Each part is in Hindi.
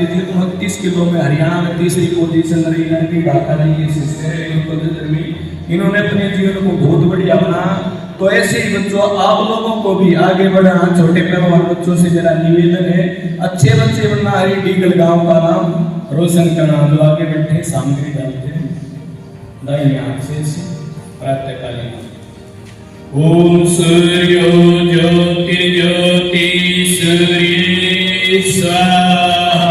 थी तो 32 किलो में हरियाणा में तीसरी पोजीशन रही, लड़की ढाका रही है। इन्होंने अपने जीवन को बहुत बढ़िया बना। तो ऐसे ही बच्चों आप लोगों को भी आगे बढ़ना, छोटे परिवार बच्चों से मेरा निवेदन है, अच्छे बच्चे बनना। हरी डीगल गांव का नाम रोशन करना। जो आगे बैठे सामग्री डालते हैं दाहिने हाथ से प्रातःकालीन। ओम सूर्यो ज्योतिर्ज्योति सूर्ये स्वाहा।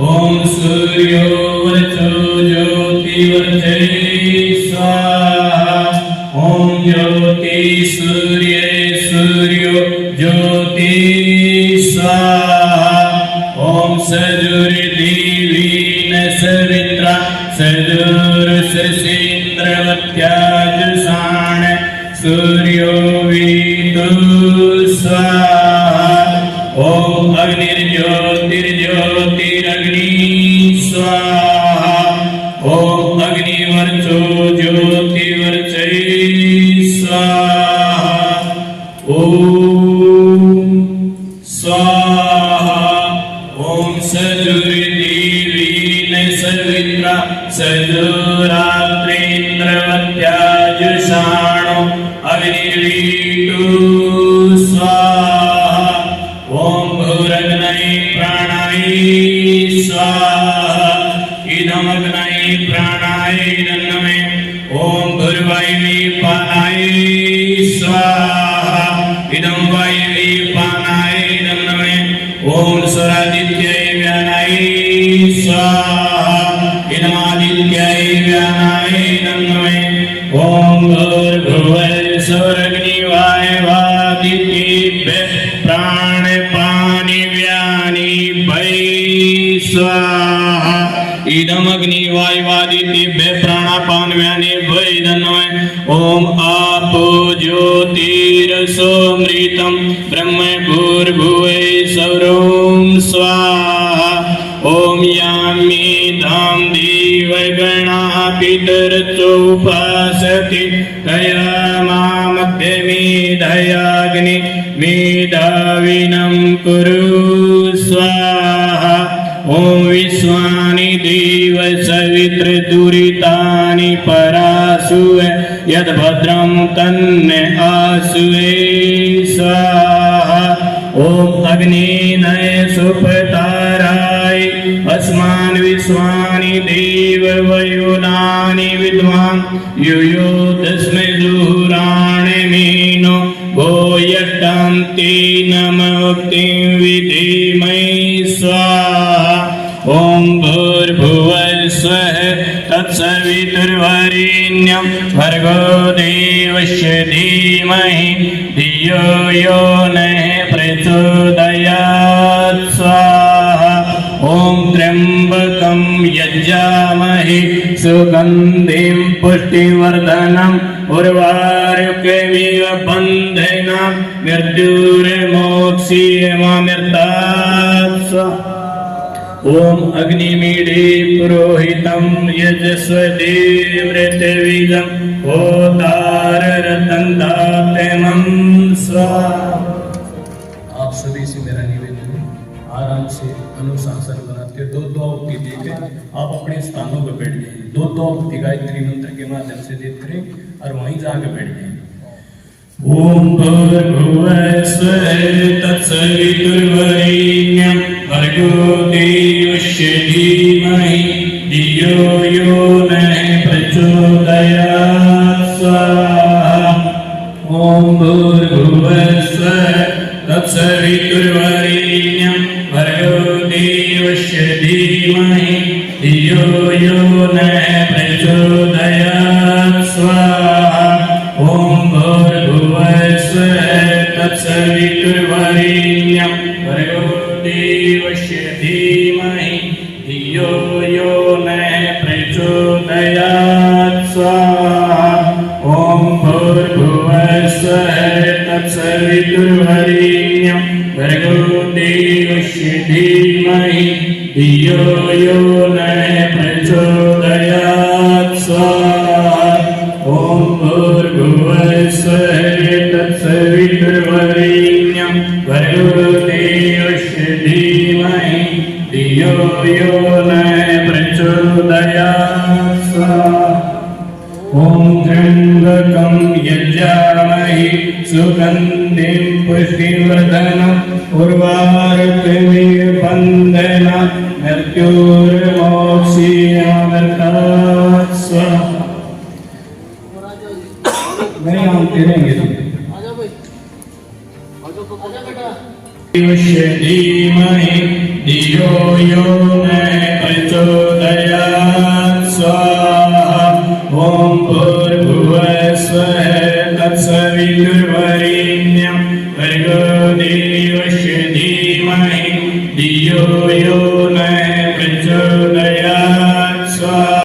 ओम सूर्यो वर्चो ज्योतिवर्चै स्वाहा। ओम ज्योति सूर्ये सूर्यो ज्योति स्वाहा। ओम सजुर्दीवीन सवित्रा सजुर्सृसीन्द्रवत्याजुषाण सूर्यो वीतु स्वाहा। ओम अग्निर्ज्योतिर्ज्योतिरग्नि स्वाहा। ओम अग्निवर्चो ज्योतिवर्चै स्वाहा। ओम स्वाहा। ओम सजुर्दीवीन सवित्रा सजुरात्रेन्द्रवत्याजुषाणो अग्निर्वीतु स्वाहा। ओम भूरग्नै प्राणाय स्वाहा। इदमग्नै प्राणाय नमः। ओम भूर्वायुवे पानाय स्वाहा। इदं वायुवे पानाय नमः। ओम स्वरादित्यै व्यानाय स्वाहा। इदमादित्याय व्यानाय नमः। ओम भूर्भुवस्सुरग्निवायवादित्येभ्यः प्राणपानिव्यानिभ्यै स्वाहा। इदमग्निवायवादित्येभ्यः प्राणापानव्यानिभ्यै नमः। ओम आपो ज्योतिरसोमृतं ब्रह्म भूर्भुवः सौरं स्वाहा। ओम यामेधां देवगणाः पितरचोपासते तया मामध्ये मेधयाग्नि मेधाविनं कुरु स्वाहा। ओम विश्वानि देव सवित्र दुरितानि परासुव यद्भद्रं तन्ने आसुवे स्वाहा। ओम अग्निनय सुपताराय अस्मान् विश्वानि देव वयुनानि विद्वान् यूयो तस्मै जुहुराणे मीनो भूयट्टान्ति नमोक्तिं विधीमहि स्वाहा। ओम भूर्भुवस्सुवः तत्सवितुर्वरेण्यं भर्गो देवस्य धीमहि धियो यो नः प्रचोदयात् स्वाहा। ओम त्र्यंबकं यज्जामहे सुगंधिं पुष्टिवर्धनम् उर्वारुकमिव बन्धनान् मृत्युर्मोक्षीयमामृतात् स्वाहा। ओम अग्निमीडे पुरोहितं यजस्वदेवृतवीजं होताररतन्दात्मं स्वाहा। आप सभी से मेरा निवेदन है, आराम से अनुशासन बनाते दो उक्ति देके आप अपने स्थानों पर बैठ जाइए। दो उक्ति गायत्री मंत्र के माध्यम से देते रहे और वहीं जाकर बैठ जाइए। ओम भूर्भुवस्सुवः तत्सवितुर्वरेण्यं भर्गो देवस्य धीमहि धियो यो नः प्रचोदयात् स्वाहा। ओम भूर्भुवस्सुवः तत्सवितुर्वरेण्यं भर्गो देवस्य धीमहि धियो यो नः प्रचोदयात् स्वाहा। ओम भूर्भुवस्सुवः तत्सवितुर्वरेण्यं भर्गो देवस्य धीमहि धियो यो नः प्रचोदयात् स्वाहा। ओम भूर्भुवस्सुवः तत्सवितुर्वरेण्यं भर्गो देवस्य धीमहि धियो यो नः प्रचोदयात् स्वाहा। ओम भूर्भुवस्सुवः तत्सवितुर्वरेण्यं भर्गो देवस्य धीमहि धियो धियो यो न प्रचोदयात् स्वाहा। ॐ त्र्यम्बकं यजामहे सुगन्धिं पुष्टिवर्धनम् उर्वारुकमिव बन्धनात् मृत्युर्मोक्षीयमामृतात् स्वाहा। नहीं मानते रहेंगे धीमहि धियो यो न प्रचोदयात्